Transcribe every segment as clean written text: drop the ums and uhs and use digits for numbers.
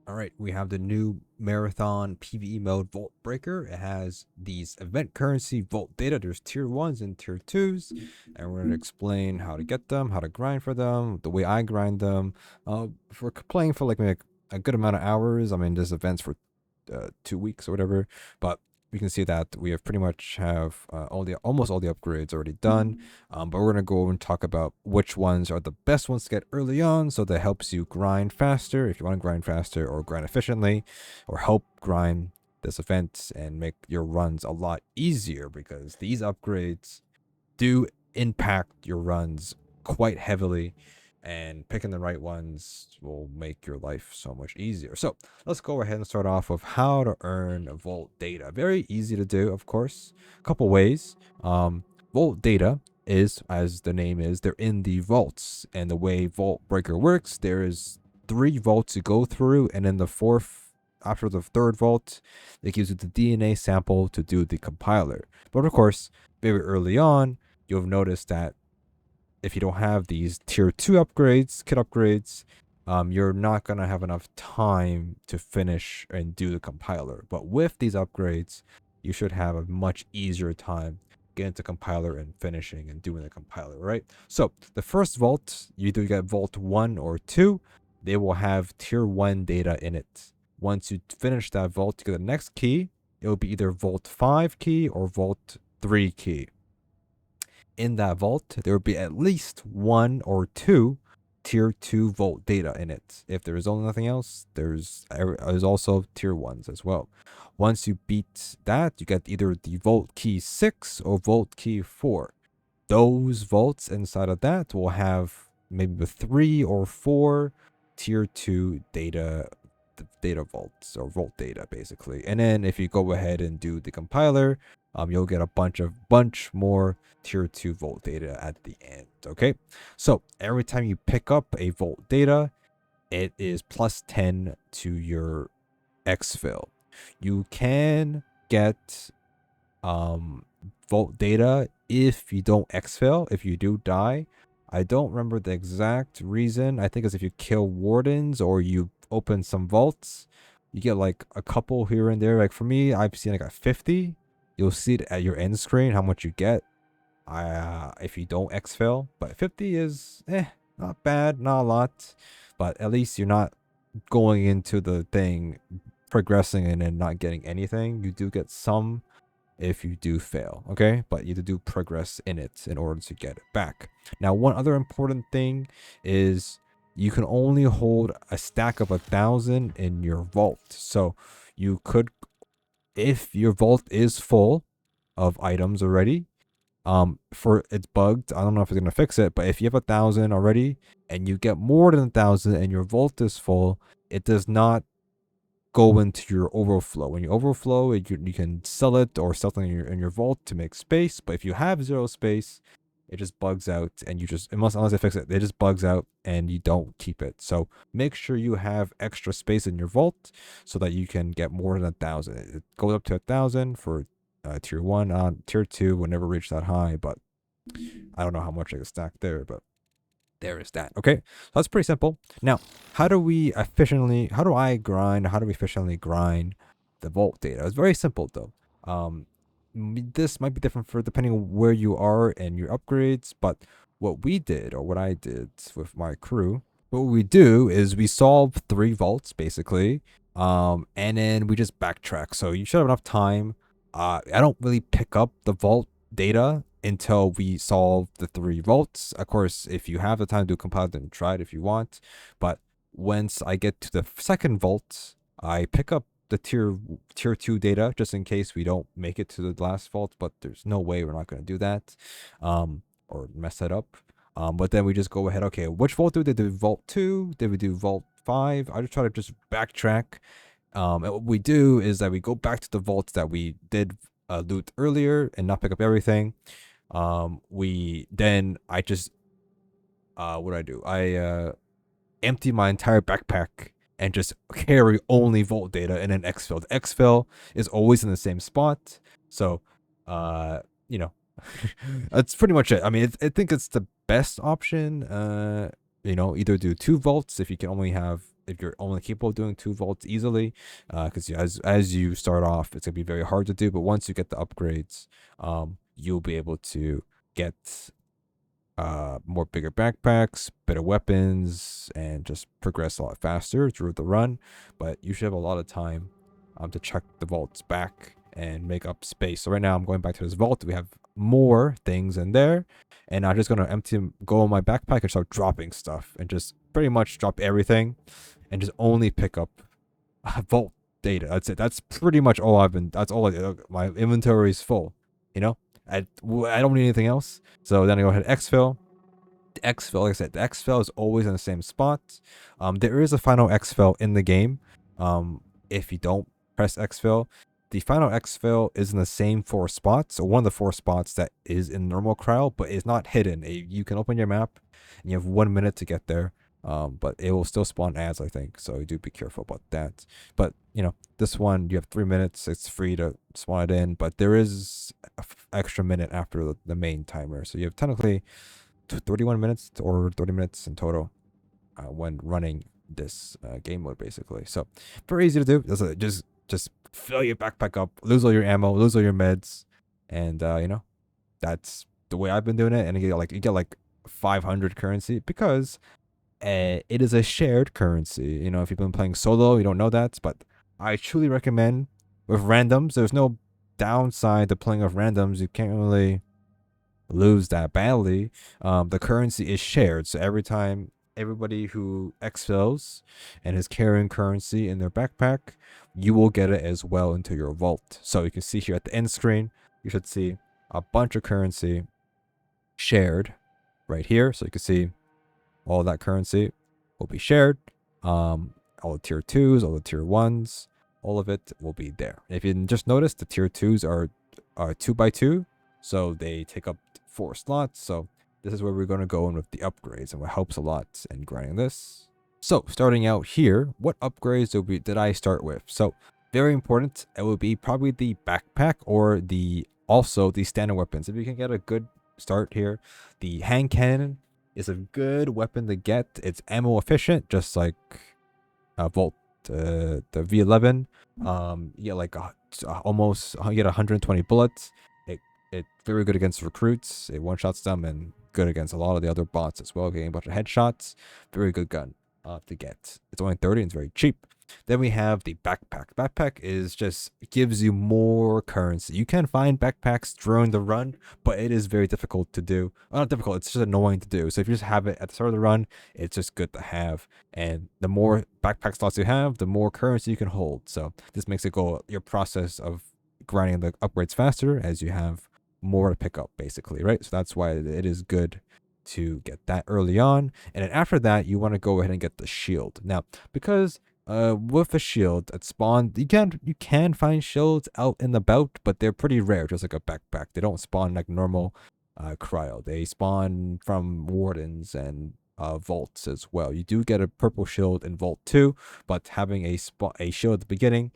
All right, we have the new Marathon PvE mode Vault Breaker. It has these event currency Vault data. There's tier 1s and tier 2s, and we're going to explain how to get them, how to grind for them, the way I grind them. If we're playing for like maybe a good amount of hours, I mean, there's events for 2 weeks or whatever, but we can see that we have pretty much have almost all the upgrades already done. But we're gonna go and talk about which ones are the best ones to get early on, so that helps you grind faster if you want to grind faster or grind efficiently, or help grind this event and make your runs a lot easier because these upgrades do impact your runs quite heavily, and picking the right ones will make your life so much easier. So let's go ahead and start off with how to earn Vault data. Very easy to do, of course. A couple ways. Vault data is, as the name is, they're in the vaults, and the way Vault Breaker works, there is 3 vaults to go through, and then after the third vault, it gives you the DNA sample to do the compiler. But of course, very early on, you'll notice that if you don't have these tier 2 upgrades, kit upgrades, you're not going to have enough time to finish and do the compiler. But with these upgrades, you should have a much easier time getting to compiler and finishing and doing the compiler, right? So the first vault, you either get vault 1 or 2, they will have tier 1 data in it. Once you finish that vault, you get the next key. It will be either vault 5 key or vault 3 key. In that vault, there will be at least 1 or 2 tier 2 vault data in it. If there is only nothing else, there's also tier 1s as well. Once you beat that, you get either the vault key 6 or vault key 4. Those vaults inside of that will have maybe 3 or 4 tier 2 data vaults, or vault data basically. And then if you go ahead and do the compiler, you'll get a bunch more tier 2 vault data at the end. Okay, so every time you pick up a vault data, it is plus 10 to your exfil. You can get vault data if you don't exfil, if you do die. I don't remember the exact reason. I think it's if you kill wardens or you open some vaults, you get like a couple here and there. Like for me, I've seen like a 50. You'll see it at your end screen how much you get if you don't exfil. But 50 is not bad, not a lot, but at least you're not going into the thing progressing and then not getting anything. You do get some if you do fail, okay? But you do progress in it in order to get it back. Now, one other important thing is you can only hold a stack of 1,000 in your vault. So you could, if your vault is full of items already, for it's bugged, I don't know if it's gonna fix it, but if you have 1,000 already and you get more than 1,000 and your vault is full, it does not go into your overflow. When you overflow, you can sell it or sell something in your vault to make space. But if you have 0 space, it just bugs out, and you just unless they fix it, it just bugs out and you don't keep it. So make sure you have extra space in your vault so that you can get more than 1,000. It goes up to 1,000 for tier 1. On tier 2 will never reach that high, but I don't know how much I can stack there, but there is that. Okay, so that's pretty simple. Now, how do we efficiently, how do I grind, how do we efficiently grind the vault data? It's very simple though. This might be different for depending on where you are and your upgrades, but what we did, or what I did with my crew, what we do is we solve 3 vaults basically, and then we just backtrack. So you should have enough time. I don't really pick up the vault data until we solve the 3 vaults. Of course, if you have the time to compile it, then try it if you want. But once I get to the second vault, I pick up the tier 2 data just in case we don't make it to the last vault. But there's no way we're not going to do that, or mess it up. But then we just go ahead. Okay, which vault did we do? Vault 2? Did we do vault 5? I just try to just backtrack. And what we do is that we go back to the vaults that we did loot earlier and not pick up everything. I just what do I do? I empty my entire backpack and just carry only vault data and then exfil. The exfil is always in the same spot, so you know, that's pretty much it. I mean, I think it's the best option. You know, either do 2 vaults if you can only have if you're only capable of doing 2 vaults easily, because as you start off, it's gonna be very hard to do. But once you get the upgrades, you'll be able to get more bigger backpacks, better weapons, and just progress a lot faster through the run. But you should have a lot of time to check the vaults back and make up space. So right now I'm going back to this vault. We have more things in there, and I'm just gonna go in my backpack and start dropping stuff and just pretty much drop everything and just only pick up vault data. That's it. That's pretty much all I've been. That's all. My inventory is full. You know, I don't need anything else. So then I go ahead and exfil. The exfil, like I said, the exfil is always in the same spot. There is a final exfil in the game. If you don't press exfil, the final exfil is in the same 4 spots. So one of the 4 spots that is in normal cryo, but is not hidden. You can open your map, and you have 1 minute to get there. But it will still spawn ads, I think. So you do be careful about that. But you know, this one you have 3 minutes. It's free to spawn it in, but there is an extra minute after the main timer. So you have technically 31 minutes or 30 minutes in total when running this game mode, basically. So very easy to do. Just fill your backpack up, lose all your ammo, lose all your meds, and you know, that's the way I've been doing it. And you get like 500 currency because it is a shared currency. You know, if you've been playing solo, you don't know that, but I truly recommend with randoms. There's no downside to playing with randoms. You can't really lose that badly. The currency is shared, so every time everybody who exfils and is carrying currency in their backpack, you will get it as well into your vault. So you can see here at the end screen, you should see a bunch of currency shared right here. So you can see all that currency will be shared. All the tier 2s, all the tier 1s, all of it will be there. If you just notice, the tier 2s are 2x2, so they take up 4 slots. So this is where we're going to go in with the upgrades, and what helps a lot in grinding this. So starting out here, what upgrades did I start with? So very important, it will be probably the backpack or also the standard weapons. If you can get a good start here, the hand cannon is a good weapon to get. It's ammo efficient, just like Volt, the V11. You get like almost you get 120 bullets. It's very good against recruits. It one-shots them, and good against a lot of the other bots as well, getting a bunch of headshots. Very good gun to get. It's only 30 and it's very cheap. Then we have the backpack. Backpack gives you more currency. You can find backpacks during the run, but it is very difficult to do. Well, not difficult, it's just annoying to do. So if you just have it at the start of the run, it's just good to have. And the more backpack slots you have, the more currency you can hold. So this makes it go your process of grinding the upgrades faster as you have more to pick up, basically, right? So that's why it is good to get that early on. And then after that, you want to go ahead and get the shield. Now, because with a shield at spawn, you can find shields out and about, but they're pretty rare, just like a backpack. They don't spawn like normal cryo. They spawn from wardens and vaults as well. You do get a purple shield in Vault 2, but having a shield at the beginning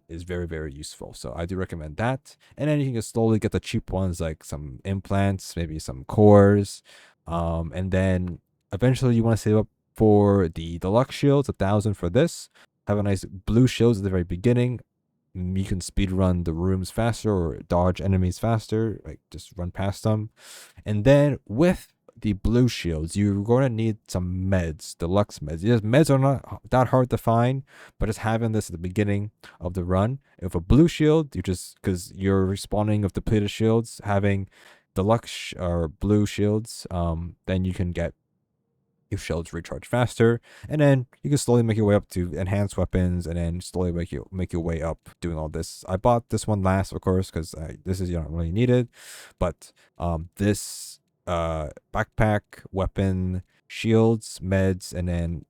is very, very useful. So I do recommend that. And then you can just slowly get the cheap ones, like some implants, maybe some cores, and then eventually you want to save up for the deluxe shields, 1,000 for this. Have a nice blue shields at the very beginning. You can speed run the rooms faster or dodge enemies faster, like just run past them. And then with the blue shields, you're going to need some meds, deluxe meds. Yes, meds are not that hard to find, but just having this at the beginning of the run. If a blue shield, because you're respawning with depleted shields, having deluxe or blue shields, then you can get your shields recharge faster, and then you can slowly make your way up to enhanced weapons, and then slowly make your way up doing all this. I bought this one last, of course, because this is not really needed, but this backpack, weapon, shields, meds, and then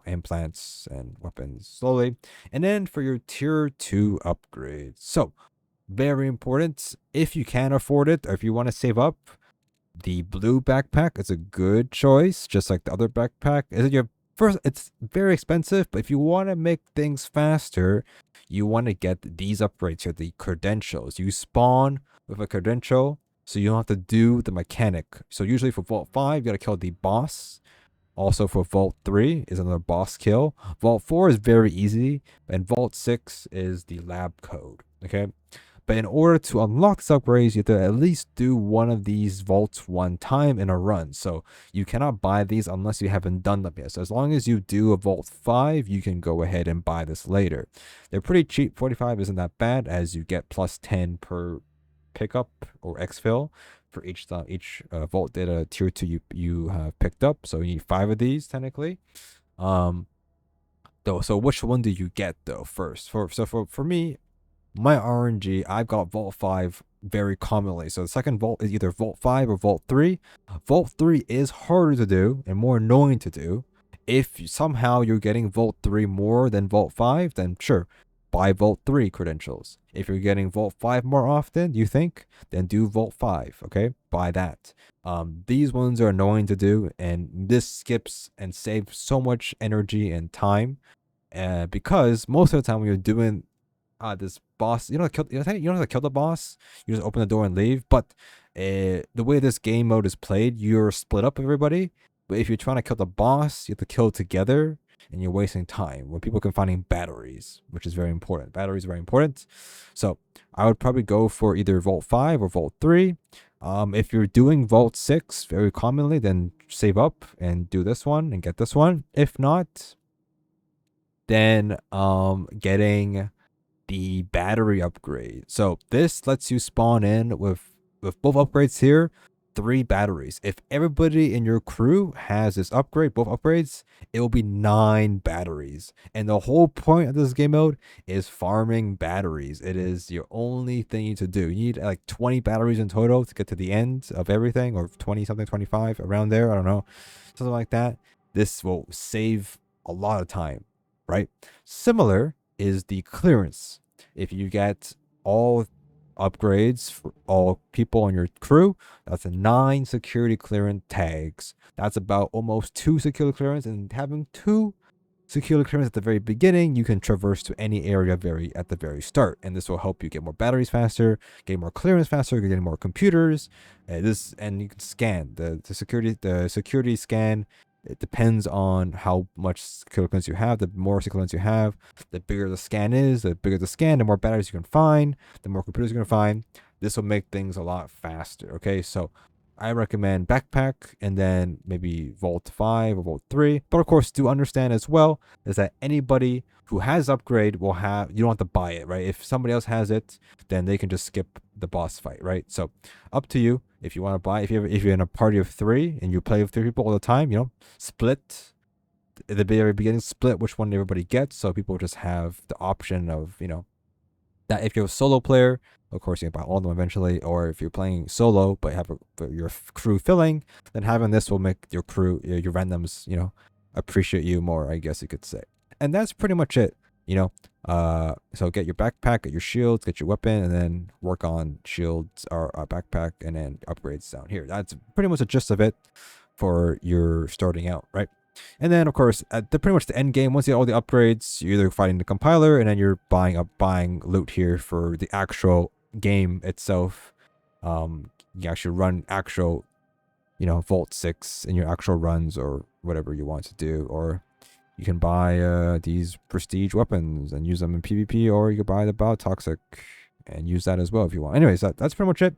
implants and weapons slowly. And then for your tier 2 upgrades, so very important, if you can afford it or if you want to save up, the blue backpack is a good choice, just like the other backpack. It's very expensive, but if you want to make things faster, you want to get these upgrades here, the credentials. You spawn with a credential, so you don't have to do the mechanic. So usually for Vault 5, you got to kill the boss Also for Vault 3 is another boss kill. Vault 4 is very easy, and Vault 6 is the lab code. Okay. But in order to unlock these upgrades, you have to at least do one of these vaults one time in a run. So you cannot buy these unless you haven't done them yet. So as long as you do a Vault 5, you can go ahead and buy this later. They're pretty cheap. 45 isn't that bad, as you get plus 10 per pickup or exfil for each vault data tier 2 you have picked up. So you need 5 of these technically. So which one do you get though first? For me, my RNG, I've got Vault 5 very commonly. So the second vault is either Vault 5 or Vault 3. Vault 3 is harder to do and more annoying to do. If somehow you're getting Vault 3 more than Vault 5, then sure, buy Vault 3 credentials. If you're getting Vault 5 more often, you think, then do Vault 5, okay? Buy that. These ones are annoying to do, and this skips and saves so much energy and time. Because most of the time when you're doing this boss, you don't have to kill the boss. You just open the door and leave. But the way this game mode is played, you're split up with everybody. But if you're trying to kill the boss, you have to kill together, and you're wasting time. Where people can find batteries, which is very important. Batteries are very important. So I would probably go for either Vault 5 or Vault 3. If you're doing Vault 6 very commonly, then save up and do this one and get this one. If not, then getting the battery upgrade. So this lets you spawn in with both upgrades here, 3 batteries. If everybody in your crew has this upgrade, both upgrades, it will be 9 batteries. And the whole point of this game mode is farming batteries. It is your only thing you need to do. You need like 20 batteries in total to get to the end of everything, or 20 something, 25 around there. I don't know, something like that. This will save a lot of time, right? Similar is the clearance. If you get all upgrades for all people on your crew, that's a 9 security clearance tags. That's about almost 2 security clearance, and having 2 security clearance at the very beginning, you can traverse to any area at the very start, and this will help you get more batteries faster, get more clearance faster, getting more computers. And you can scan the security scan. It depends on how much security clearance you have. The more security clearance you have, the bigger the scan is. The bigger the scan, the more batteries you can find, the more computers you're going to find. This will make things a lot faster. Okay, so I recommend backpack and then maybe Vault 5 or Vault 3. But of course, do understand as well is that anybody who has upgrade will have, you don't have to buy it, right? If somebody else has it, then they can just skip the boss fight, right? So up to you if you want to buy. If you're in a party of 3 and you play with 3 people all the time, split at the very beginning, split which one everybody gets, so people just have the option of that. If you're a solo player, of course you can buy all of them eventually, or if you're playing solo but have your crew filling, then having this will make your crew, your randoms, appreciate you more, I guess you could say. And that's pretty much it. So get your backpack, get your shields, get your weapon, and then work on shields or backpack, and then upgrades down here. That's pretty much the gist of it for your starting out, right? And then of course at pretty much the end game, once you get all the upgrades, you're either fighting the compiler, and then you're buying loot here for the actual game itself. You actually run actual Vault 6 in your actual runs, or whatever you want to do, or you can buy these prestige weapons and use them in PvP, or you can buy the biotoxic and use that as well if you want. Anyways, that's pretty much it.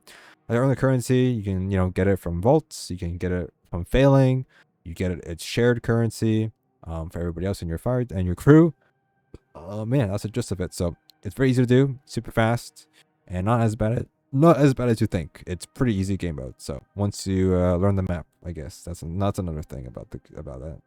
I earn the currency. You can get it from vaults. You can get it from failing. You get it. It's shared currency for everybody else in your fire and your crew. Man, that's the gist of it. So it's very easy to do, super fast, and not as bad as you think. It's pretty easy game mode. So once you learn the map, I guess that's another thing about that.